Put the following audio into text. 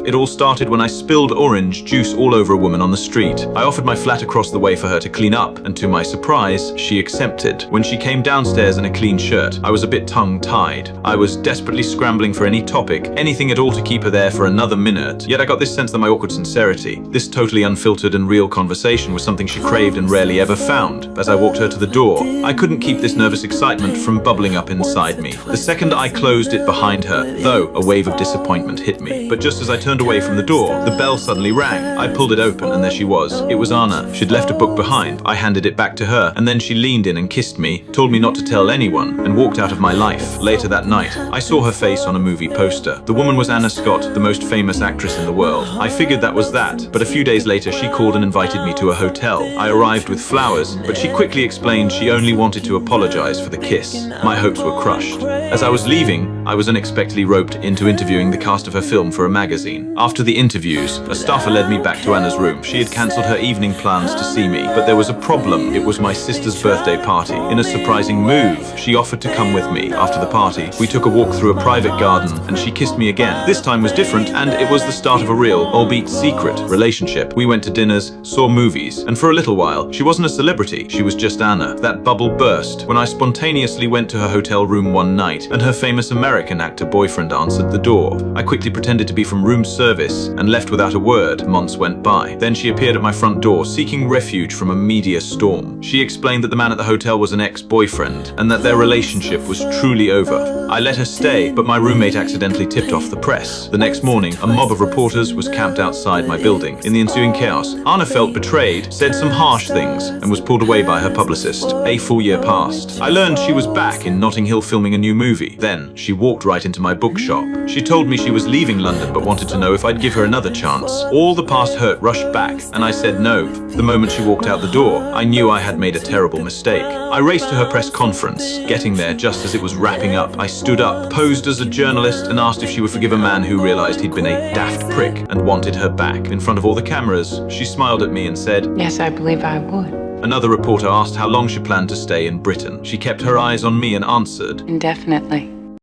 It all started when I spilled orange juice all over a woman on the street. I offered my flat across the way for her to clean up, and to my surprise, she accepted. When she came downstairs in a clean shirt, I was a bit tongue-tied. I was desperately scrambling for any topic, anything at all to keep her there for another minute. Yet I got this sense that my awkward sincerity, this totally unfiltered and real conversation, was something she craved and rarely ever found. As I walked her to the door, I couldn't keep this nervous excitement from bubbling up inside me. The second I closed it behind her, though, a wave of disappointment hit me. But just as I turned away from the door, the bell suddenly rang. I pulled it open and there she was. It was Anna. She'd left a book behind. I handed it back to her and then she leaned in and kissed me, told me not to tell anyone, and walked out of my life. Later that night, I saw her face on a movie poster. The woman was Anna Scott, the most famous actress in the world. I figured that was that, but a few days later she called and invited me to a hotel. I arrived with flowers, but she quickly explained she only wanted to apologize for the kiss. My hopes were crushed. As I was leaving, I was unexpectedly roped into interviewing the cast of her film for a magazine. After the interviews, a staffer led me back to Anna's room. She had cancelled her evening plans to see me, but there was a problem. It was my sister's birthday party. In a surprising move, she offered to come with me. After the party, we took a walk through a private garden and she kissed me again. This time was different, and it was the start of a real, albeit secret, relationship. We went to dinners, saw movies, and for a little while, she wasn't a celebrity, she was just Anna. That bubble burst when I spontaneously went to her hotel room one night and her famous American actor boyfriend answered the door. I quickly pretended to be from room service and left without a word. Months went by. Then she appeared at my front door, seeking refuge from a media storm. She explained that the man at the hotel was an ex-boyfriend and that their relationship was truly over. I let her stay, but my roommate accidentally tipped off the press. The next morning, a mob of reporters was camped outside my building. In the ensuing chaos, Anna felt betrayed, said some harsh things, and was pulled away by her publicist. A full year passed. I learned she was back in Notting Hill filming a new movie. Then, she walked right into my bookshop. She told me she was leaving London but wanted to know if I'd give her another chance. All the past hurt rushed back, and I said no. The moment she walked out the door, I knew I had made a terrible mistake. I raced to her press conference. Getting there just as it was wrapping up, I stood up, posed as a journalist, and asked if she would forgive a man who realized he'd been a daft prick and wanted her back. In front of all the cameras, she smiled at me and said, "Yes, I believe I would." Another reporter asked how long she planned to stay in Britain. She kept her eyes on me and answered, "Indefinitely."